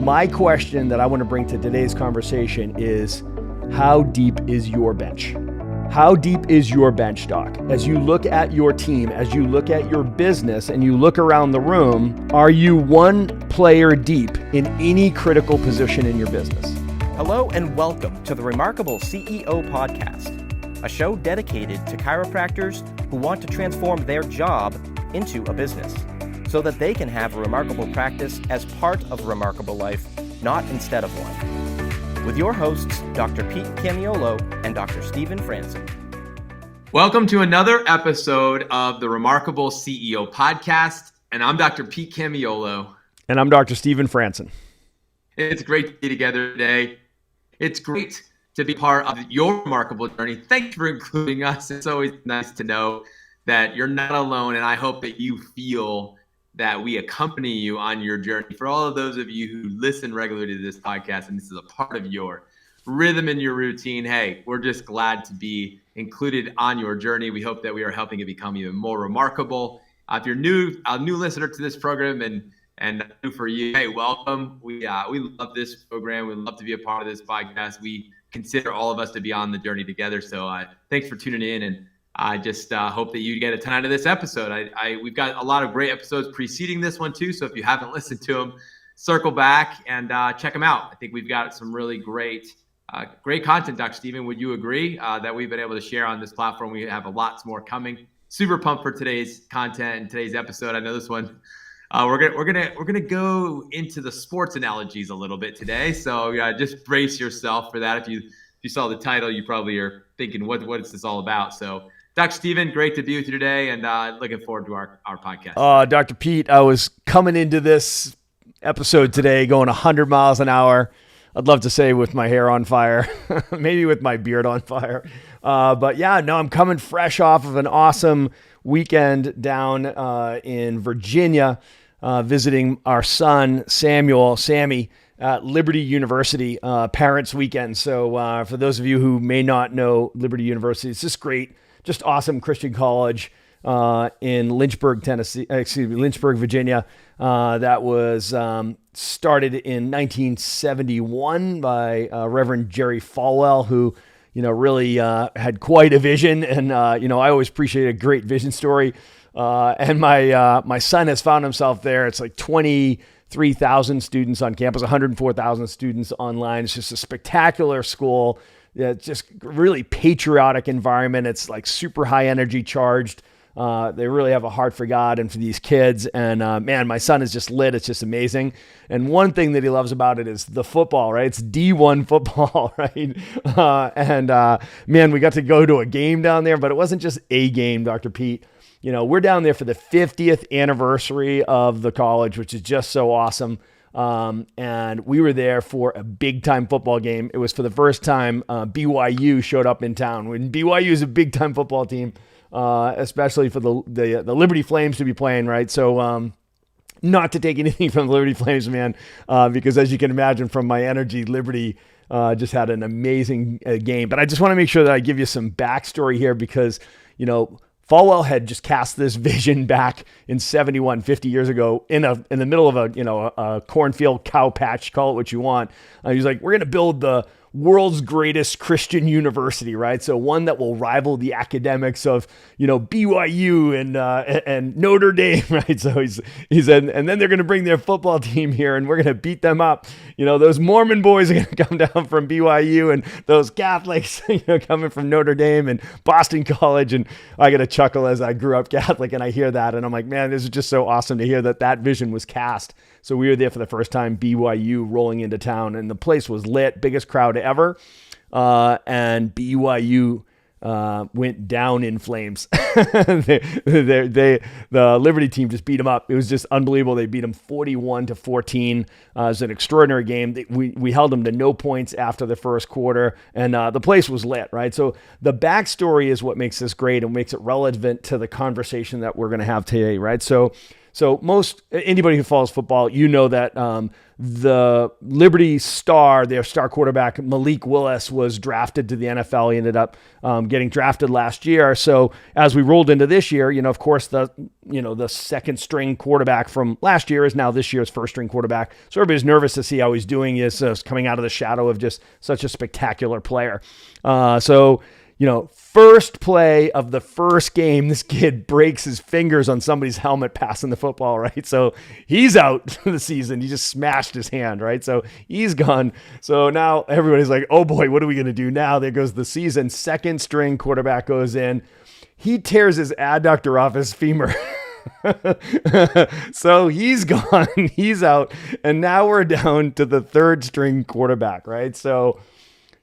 my question that I want to bring to today's conversation is, how deep is your bench? How deep is your bench, Doc? As you look at your team, as you look at your business, and you look around the room, are you one player deep in any critical position in your business? Hello and welcome to the Remarkable CEO Podcast, a show dedicated to chiropractors who want to transform their job into a business so that they can have a remarkable practice as part of a remarkable life, not instead of one. With your hosts, Dr. Pete Camiolo and Dr. Stephen Franson. Welcome to another episode of the Remarkable CEO Podcast, and I'm Dr. Pete Camiolo. And I'm Dr. Stephen Franson. It's great to be together today. It's great to be part of your remarkable journey. Thanks for including us. It's always nice to know that you're not alone, and I hope that you feel that we accompany you on your journey. For all of those of you who listen regularly to this podcast, and this is a part of your rhythm and your routine, hey, we're just glad to be included on your journey. We hope that we are helping it become even more remarkable. If you're a new listener to this program and new for you, hey, welcome. We love this program. We love to be a part of this podcast. We consider all of us to be on the journey together. So thanks for tuning in, and I just hope that you get a ton out of this episode. We've got a lot of great episodes preceding this one too. So if you haven't listened to them, circle back and check them out. I think we've got some really great content, Dr. Stephen. Would you agree that we've been able to share on this platform? We have lots more coming. Super pumped for today's content and today's episode. I know this one. We're gonna go into the sports analogies a little bit today. So just brace yourself for that. If you saw the title, you probably are thinking, what is this all about? So, Dr. Stephen, great to be with you today, and looking forward to our podcast. Dr. Pete, I was coming into this episode today going 100 miles an hour. I'd love to say with my hair on fire, maybe with my beard on fire. But yeah, no, I'm coming fresh off of an awesome weekend down in Virginia, visiting our son, Sammy, at Liberty University, Parents Weekend. So for those of you who may not know Liberty University, it's just great. Just awesome Christian college in Lynchburg, Virginia. That was started in 1971 by Reverend Jerry Falwell, who really had quite a vision. And I always appreciate a great vision story. And my son has found himself there. It's like 23,000 students on campus, 104,000 students online. It's just a spectacular school. Yeah, just really patriotic environment. It's like super high energy charged. They really have a heart for God and for these kids. And man, my son is just lit. It's just amazing. And one thing that he loves about it is the football, right? It's D1 football, right? Man, we got to go to a game down there, but it wasn't just a game, Dr. Pete. We're down there for the 50th anniversary of the college, which is just so awesome. And we were there for a big time football game. It was for the first time BYU showed up in town. When BYU is a big time football team, especially for the Liberty Flames to be playing, right? So not to take anything from the Liberty Flames, man, because as you can imagine from my energy, Liberty just had an amazing game. But I just want to make sure that I give you some backstory here because, Falwell had just cast this vision back in 71, 50 years ago in the middle of a cornfield, cow patch, call it what you want. He was like, we're going to build the world's greatest Christian university, right? So one that will rival the academics of, BYU and Notre Dame, right? So he said, and then they're going to bring their football team here and we're going to beat them up. Those Mormon boys are going to come down from BYU and those Catholics, coming from Notre Dame and Boston College. And I get a chuckle as I grew up Catholic and I hear that. And I'm like, man, this is just so awesome to hear that vision was cast. So we were there for the first time, BYU rolling into town, and the place was lit, biggest crowd ever. And BYU went down in flames. The Liberty team just beat them up. It was just unbelievable. They beat them 41-14. It was an extraordinary game. We held them to no points after the first quarter, and the place was lit, right? So the backstory is what makes this great and makes it relevant to the conversation that we're going to have today, right? So So anybody who follows football, you know that the Liberty star, their star quarterback, Malik Willis, was drafted to the NFL. He ended up getting drafted last year. So as we rolled into this year, of course, the second string quarterback from last year is now this year's first string quarterback. So everybody's nervous to see how he's doing. He's coming out of the shadow of just such a spectacular player. First play of the first game, this kid breaks his fingers on somebody's helmet passing the football, right? So he's out for the season. He just smashed his hand, right? So he's gone. So now everybody's like, oh boy, what are we going to do now? There goes the season. Second string quarterback goes in. He tears his adductor off his femur. So he's gone. He's out. And now we're down to the third string quarterback, right? So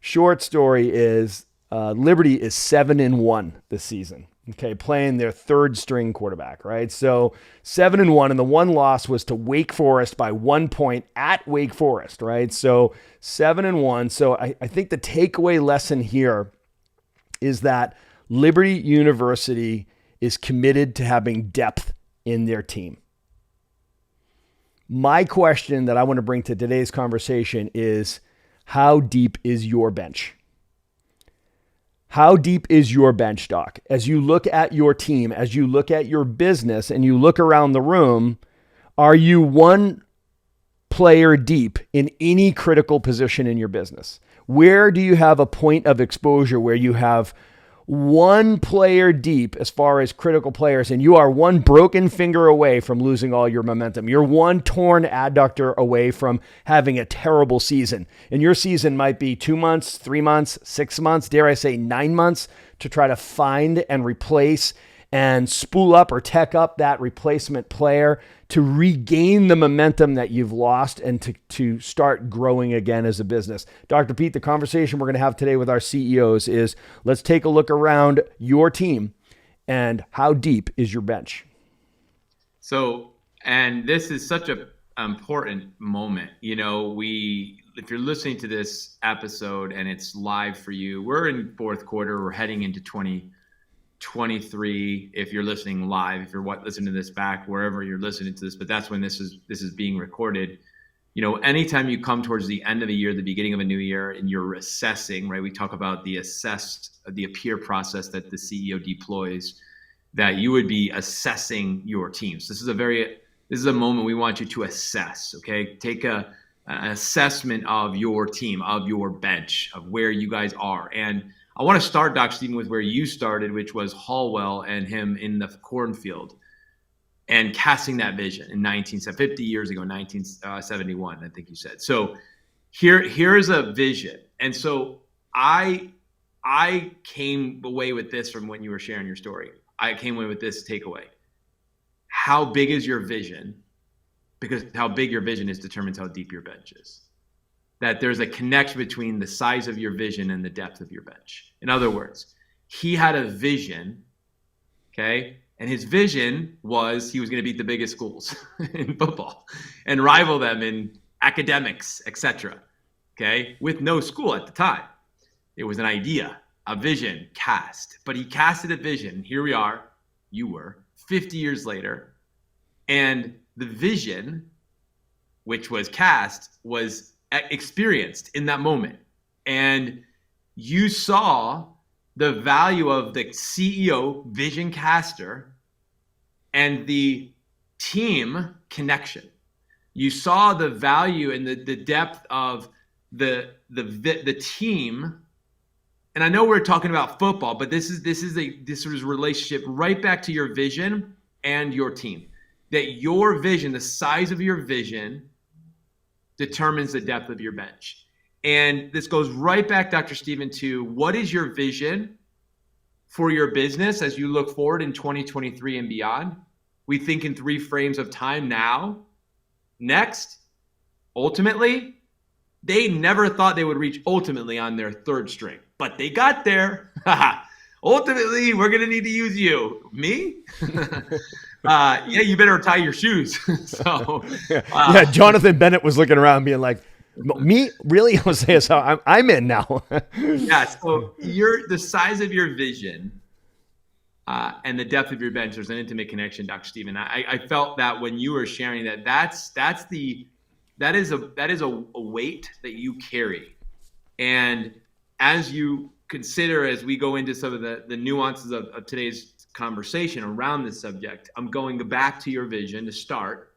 short story is, Liberty is 7-1 this season. Okay, playing their third string quarterback, right? So 7-1, and the one loss was to Wake Forest by 1 point at Wake Forest, right? So 7-1. So I think the takeaway lesson here is that Liberty University is committed to having depth in their team. My question that I want to bring to today's conversation is, how deep is your bench? How deep is your bench, Doc? As you look at your team, as you look at your business, and you look around the room, are you one player deep in any critical position in your business? Where do you have a point of exposure where you have one player deep as far as critical players, and you are one broken finger away from losing all your momentum? You're one torn adductor away from having a terrible season. And your season might be 2 months, 3 months, 6 months, dare I say 9 months, to try to find and replace and spool up or tech up that replacement player to regain the momentum that you've lost and to start growing again as a business. Dr. Pete, the conversation we're going to have today with our CEOs is, let's take a look around your team and how deep is your bench? So, and this is such an important moment. If you're listening to this episode and it's live for you, we're in fourth quarter, we're heading into 2023. If you're listening live, if you're listening to this back, wherever you're listening to this, but that's when this is being recorded. Anytime you come towards the end of a year, the beginning of a new year, and you're assessing, right? We talk about the appear process that the CEO deploys, that you would be assessing your teams. This is a moment we want you to assess, okay? Take an assessment of your team, of your bench, of where you guys are. And I want to start, Dr. Stephen, with where you started, which was Hallwell and him in the cornfield and casting that vision in 50 years ago, 1971, I think you said. So here's a vision. And so I came away with this from when you were sharing your story. I came away with this takeaway. How big is your vision? Because how big your vision is determines how deep your bench is. That there's a connection between the size of your vision and the depth of your bench. In other words, he had a vision, okay? And his vision was he was going to beat the biggest schools in football and rival them in academics, etc. Okay? With no school at the time. It was an idea, a vision cast. But he casted a vision. Here we are, you were, 50 years later. And the vision, which was cast, was experienced in that moment. And you saw the value of the CEO vision caster and the team connection. You saw the value and the depth of the team. And I know we're talking about football, but this is a relationship right back to your vision and your team. That your vision, the size of your vision, determines the depth of your bench. And this goes right back, Dr. Stephen, to what is your vision for your business as you look forward in 2023 and beyond? We think in 3 frames of time now, next, ultimately. They never thought they would reach ultimately on their third string, but they got there. Ultimately, we're going to need to use you. Me? Yeah, you better tie your shoes. So, yeah, Jonathan Bennett was looking around being like, me? Really? I was saying, so I'm in now. Yeah, so the size of your vision and the depth of your bench. There's an intimate connection, Dr. Stephen. I felt that when you were sharing that is a weight that you carry. And as you consider, as we go into some of the nuances of today's conversation around this subject, I'm going back to your vision to start,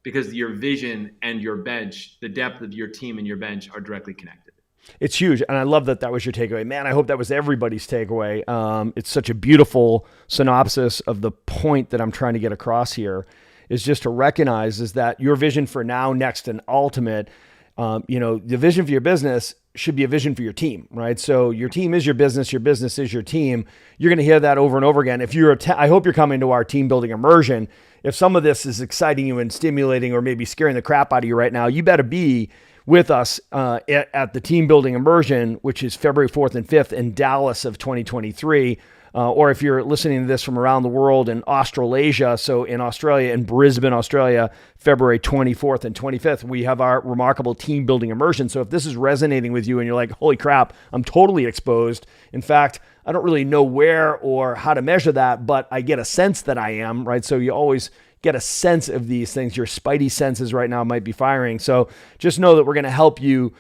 because your vision and your bench, the depth of your team and your bench, are directly connected. It's huge. And I love that that was your takeaway. Man, I hope that was everybody's takeaway. It's such a beautiful synopsis of the point that I'm trying to get across here, is just to recognize is that your vision for now, next, and ultimate, the vision for your business should be a vision for your team, right? So your team is your business is your team. You're going to hear that over and over again. If you're, I hope you're coming to our team building immersion. If some of this is exciting you and stimulating or maybe scaring the crap out of you right now, you better be with us at the team building immersion, which is February 4th and 5th in Dallas of 2023. Or if you're listening to this from around the world in Australasia, so in Australia, in Brisbane, Australia, February 24th and 25th, we have our remarkable team building immersion. So if this is resonating with you and you're like, holy crap, I'm totally exposed. In fact, I don't really know where or how to measure that, but I get a sense that I am, right? So you always get a sense of these things. Your spidey senses right now might be firing. So just know that we're going to help you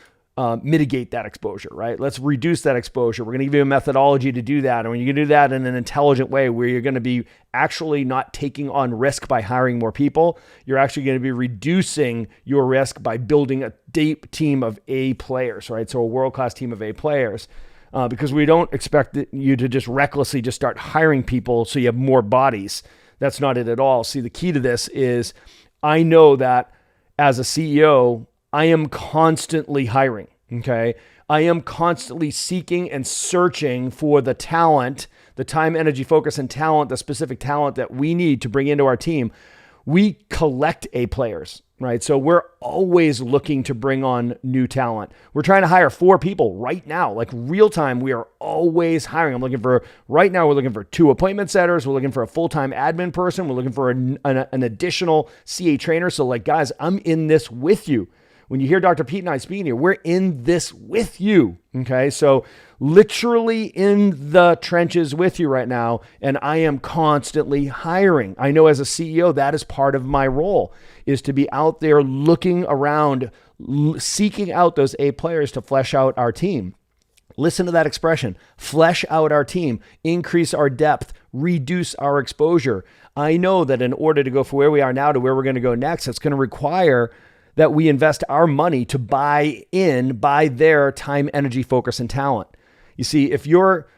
mitigate that exposure, right? Let's reduce that exposure. We're going to give you a methodology to do that. And when you can do that in an intelligent way where you're going to be actually not taking on risk by hiring more people, you're actually going to be reducing your risk by building a deep team of A players, right? So a world-class team of A players. Because we don't expect you to just recklessly just start hiring people so you have more bodies. That's not it at all. See, the key to this is I know that as a CEO, I am constantly hiring, okay? I am constantly seeking and searching for the talent, the time, energy, focus, and talent, the specific talent that we need to bring into our team. We collect A players, right? So we're always looking to bring on new talent. We're trying to hire 4 people right now, like real time. We are always hiring. Right now, we're looking for 2 appointment setters. We're looking for a full-time admin person. We're looking for an additional CA trainer. So like, guys, I'm in this with you. When you hear Dr. Pete and I speaking here, we're in this with you, okay? So literally in the trenches with you right now, and I am constantly hiring. I know as a CEO, that is part of my role, is to be out there looking around, seeking out those A players to flesh out our team. Listen to that expression, flesh out our team, increase our depth, reduce our exposure. I know that in order to go from where we are now to where we're going to go next, it's going to require that we invest our money to buy their time, energy, focus, and talent. You see, if you're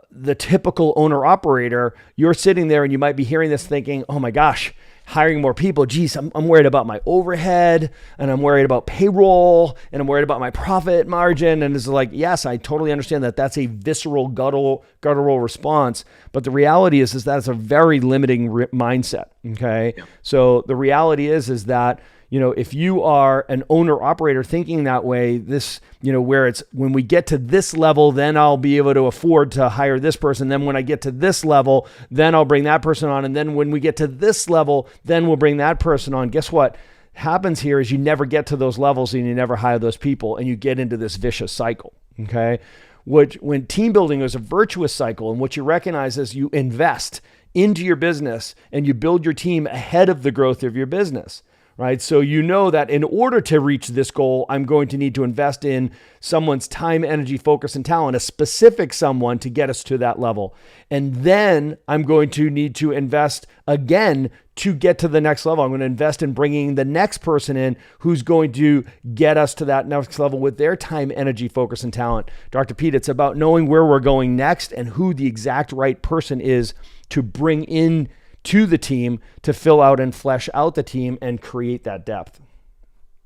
the typical owner operator, you're sitting there and you might be hearing this thinking, oh my gosh, hiring more people. Geez, I'm worried about my overhead and I'm worried about payroll and I'm worried about my profit margin. And it's like, yes, I totally understand that that's a visceral guttural response. But the reality is that's a very limiting mindset. Okay. Yeah. So the reality is that, if you are an owner operator thinking that way, this, where it's when we get to this level, then I'll be able to afford to hire this person. Then when I get to this level, then I'll bring that person on. And then when we get to this level, then we'll bring that person on. Guess what happens here is you never get to those levels and you never hire those people and you get into this vicious cycle. Okay. When team building is a virtuous cycle, and what you recognize is you invest into your business and you build your team ahead of the growth of your business. Right? So you know that in order to reach this goal, I'm going to need to invest in someone's time, energy, focus, and talent, a specific someone to get us to that level. And then I'm going to need to invest again to get to the next level. I'm going to invest in bringing the next person in who's going to get us to that next level with their time, energy, focus, and talent. Dr. Pete, it's about knowing where we're going next and who the exact right person is to bring in to the team to fill out and flesh out the team and create that depth.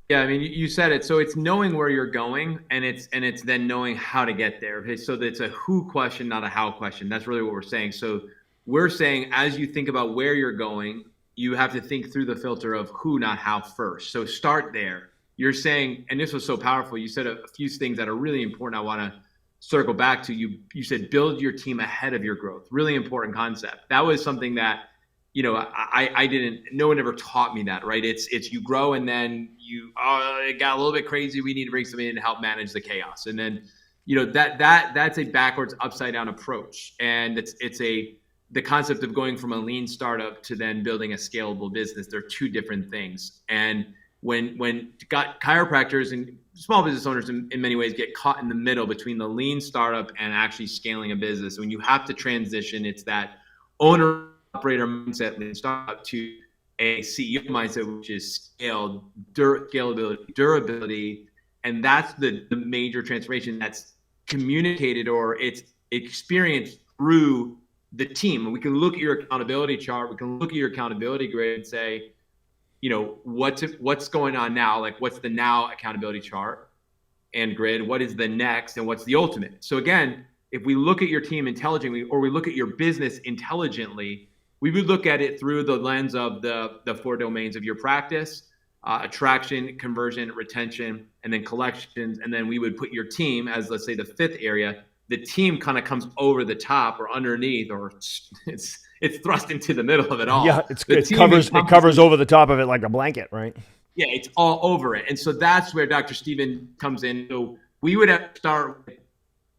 Yeah, I mean, you said it. So it's knowing where you're going, and it's then knowing how to get there. Okay, so it's a who question, not a how question. That's really what we're saying. So we're saying as you think about where you're going, you have to think through the filter of who, not how first. So start there. You're saying, and this was so powerful, you said a few things that are really important. I want to circle back to. You said build your team ahead of your growth. Really important concept. That was something that I didn't, no one ever taught me that, right? It's you grow and then it got a little bit crazy. We need to bring somebody in to help manage the chaos. And then, that's a backwards, upside down approach. And it's a the concept of going from a lean startup to then building a scalable business, they're two different things. And when chiropractors and small business owners in many ways get caught in the middle between the lean startup and actually scaling a business. When you have to transition, it's that owner operator mindset lean startup to a CEO mindset, which is scalability, durability. And that's the major transformation that's communicated or it's experienced through the team. And we can look at your accountability chart. We can look at your accountability grid and say, what's going on now? Like, what's the now accountability chart and grid? What is the next? And what's the ultimate? So again, if we look at your team intelligently, or we look at your business intelligently, we would look at it through the lens of the 4 domains of your practice: attraction, conversion, retention, and then collections. And then we would put your team as, let's say, the 5th area. The team kind of comes over the top or underneath, or it's thrust into the middle of it all. Yeah, it covers over the top of it like a blanket, right? Yeah, it's all over it. And so that's where Dr. Stephen comes in. So we would have to start with,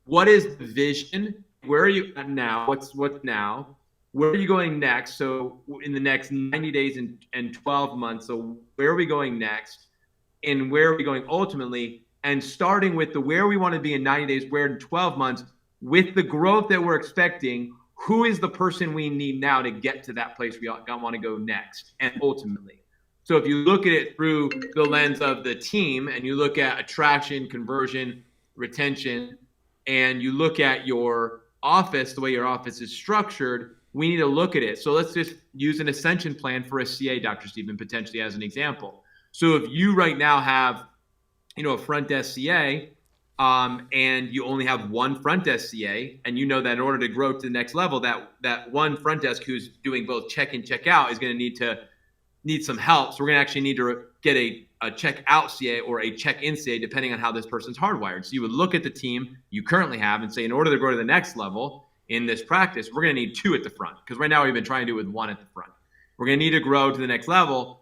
what is the vision? Where are you at now? What's now? Where are you going next? So in the next 90 days and 12 months, so where are we going next? And where are we going ultimately? And starting with the where we want to be in 90 days, where in 12 months, with the growth that we're expecting, who is the person we need now to get to that place we want to go next and ultimately? So if you look at it through the lens of the team and you look at attraction, conversion, retention, and you look at your office, the way your office is structured, we need to look at it. So let's just use an ascension plan for a CA, Dr. Stephen, potentially as an example. So if you right now have, a front desk CA, and you only have one front desk CA, and you know that in order to grow to the next level, that one front desk who's doing both check in, check out is going to need some help. So we're going to actually need to get a check out CA or a check in CA, depending on how this person's hardwired. So you would look at the team you currently have and say, in order to grow to the next level in this practice, we're going to need 2 at the front, because right now we've been trying to do with 1 at the front. We're going to need to grow to the next level,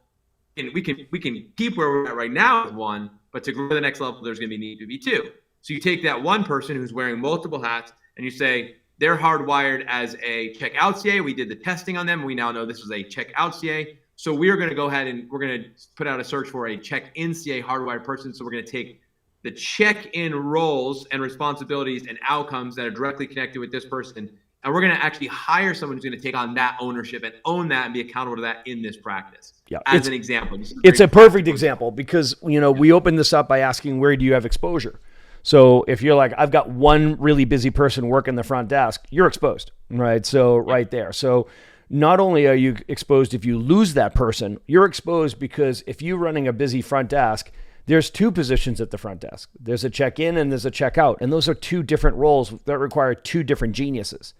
and we can keep where we're at right now with 1, but to grow to the next level, there's going to need to be 2. So you take that one person who's wearing multiple hats and you say, they're hardwired as a check out CA. We did the testing on them. We now know this is a check out CA. So we are going to go ahead and we're going to put out a search for a check in CA hardwired person. So we're going to take the check in roles and responsibilities and outcomes that are directly connected with this person, and we're going to actually hire someone who's going to take on that ownership and own that and be accountable to that in this practice. Yeah, as an example. It's a perfect example because, we open this up by asking, where do you have exposure? So if you're like, I've got one really busy person working the front desk, you're exposed, right? So right there. So not only are you exposed if you lose that person, you're exposed because if you're running a busy front desk, there's 2 positions at the front desk. There's a check-in and there's a check-out. And those are 2 different roles that require 2 different geniuses,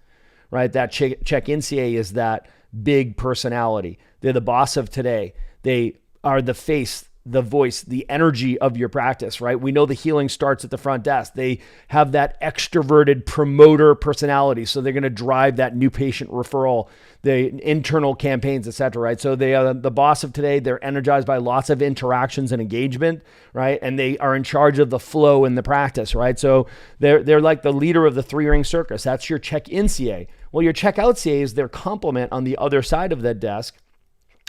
right? That check-in CA is that big personality. They're the boss of today. They are the face, the voice, the energy of your practice, right? We know the healing starts at the front desk. They have that extroverted promoter personality. So they're going to drive that new patient referral, the internal campaigns, et cetera, right? So they are the boss of today. They're energized by lots of interactions and engagement, right? And they are in charge of the flow in the practice, right? So they're like the leader of the 3-ring circus. That's your check-in CA. Well, your check-out CA is their complement on the other side of that desk.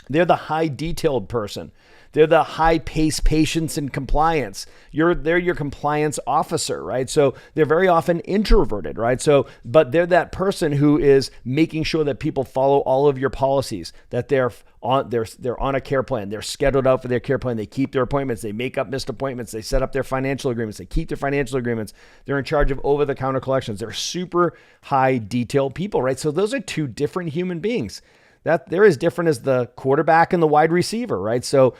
They're the high detailed person. They're the high-paced patience and compliance. They're your compliance officer, right? So they're very often introverted, right? So, but they're that person who is making sure that people follow all of your policies, that they're on a care plan. They're scheduled out for their care plan. They keep their appointments. They make up missed appointments. They set up their financial agreements. They keep their financial agreements. They're in charge of over-the-counter collections. They're super high detailed people, right? So those are 2 different human beings. That they're as different as the quarterback and the wide receiver, right? So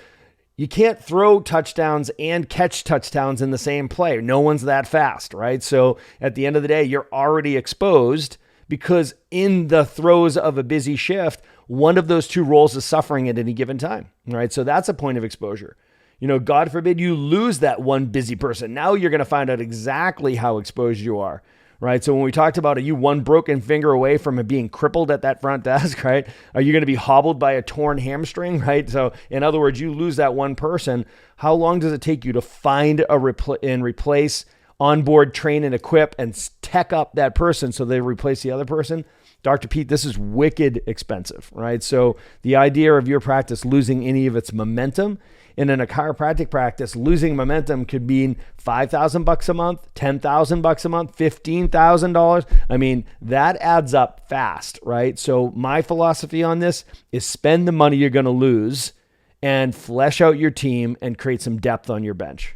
you can't throw touchdowns and catch touchdowns in the same play. No one's that fast, right? So at the end of the day, you're already exposed because in the throes of a busy shift, one of those 2 roles is suffering at any given time, right? So that's a point of exposure. God forbid you lose that one busy person. Now you're going to find out exactly how exposed you are, right? So when we talked about, are you one broken finger away from being crippled at that front desk, right? Are you going to be hobbled by a torn hamstring, right? So in other words, you lose that one person. How long does it take you to find and replace, onboard, train, and equip, and tech up that person so they replace the other person? Dr. Pete, this is wicked expensive, right? So the idea of your practice losing any of its momentum, and in a chiropractic practice, losing momentum could mean $5,000 a month, $10,000 a month, $15,000. I mean, that adds up fast, right? So my philosophy on this is spend the money you're going to lose and flesh out your team and create some depth on your bench.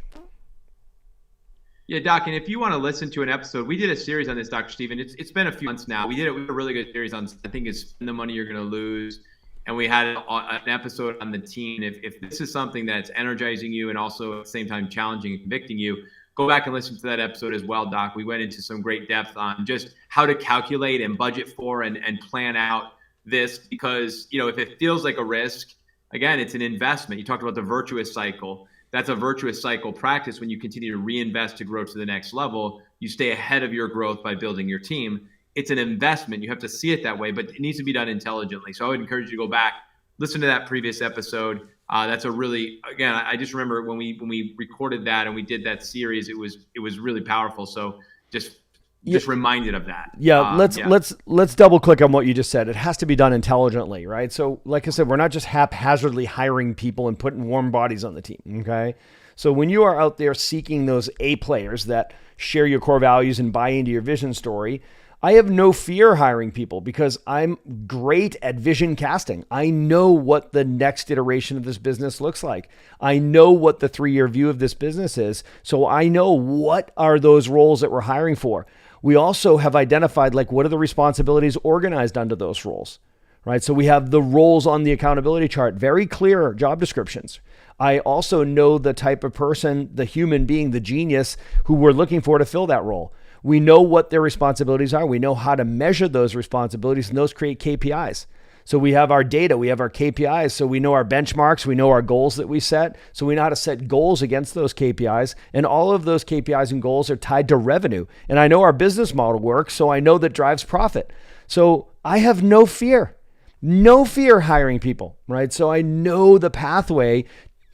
Yeah, Doc, and if you want to listen to an episode, we did a series on this, Dr. Stephen. It's been a few months now. We did a really good series on, I think it's Spend the Money You're Going to Lose. And we had an episode on the team. If this is something that's energizing you and also at the same time challenging and convicting you, go back and listen to that episode as well, Doc. We went into some great depth on just how to calculate and budget for and plan out this, because, if it feels like a risk, again, it's an investment. You talked about the virtuous cycle. That's a virtuous cycle practice. When you continue to reinvest to grow to the next level, you stay ahead of your growth by building your team. It's an investment. You have to see it that way, but it needs to be done intelligently. So I would encourage you to go back, listen to that previous episode. That's a really, again, I just remember when we recorded that and we did that series, it was really powerful. So just reminded of that. Yeah, let's double click on what you just said. It has to be done intelligently, right? So like I said, we're not just haphazardly hiring people and putting warm bodies on the team, okay? So when you are out there seeking those A players that share your core values and buy into your vision story, I have no fear hiring people because I'm great at vision casting. I know what the next iteration of this business looks like. I know what the 3-year view of this business is. So I know what are those roles that we're hiring for. We also have identified what are the responsibilities organized under those roles, right? So we have the roles on the accountability chart, very clear job descriptions. I also know the type of person, the human being, the genius who we're looking for to fill that role. We know what their responsibilities are. We know how to measure those responsibilities, and those create KPIs. So we have our data, we have our KPIs, so we know our benchmarks, we know our goals that we set, so we know how to set goals against those KPIs, and all of those KPIs and goals are tied to revenue. And I know our business model works, so I know that drives profit. So I have no fear hiring people, right? So I know the pathway,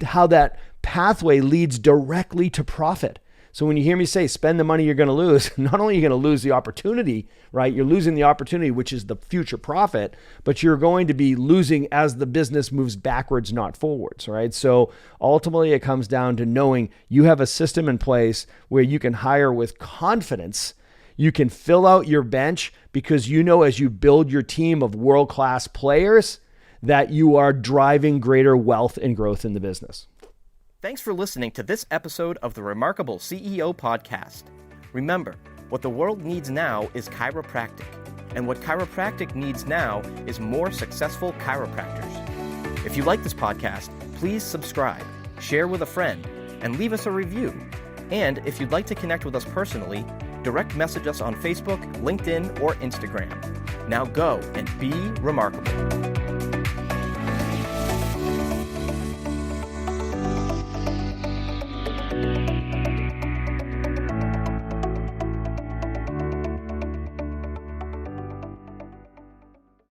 how that pathway leads directly to profit. So when you hear me say, spend the money you're going to lose, not only are you going to lose the opportunity, right? You're losing the opportunity, which is the future profit, but you're going to be losing as the business moves backwards, not forwards, right? So ultimately it comes down to knowing you have a system in place where you can hire with confidence. You can fill out your bench because as you build your team of world-class players, that you are driving greater wealth and growth in the business. Thanks for listening to this episode of the Remarkable CEO Podcast. Remember, what the world needs now is chiropractic, and what chiropractic needs now is more successful chiropractors. If you like this podcast, please subscribe, share with a friend, and leave us a review. And if you'd like to connect with us personally, direct message us on Facebook, LinkedIn, or Instagram. Now go and be remarkable.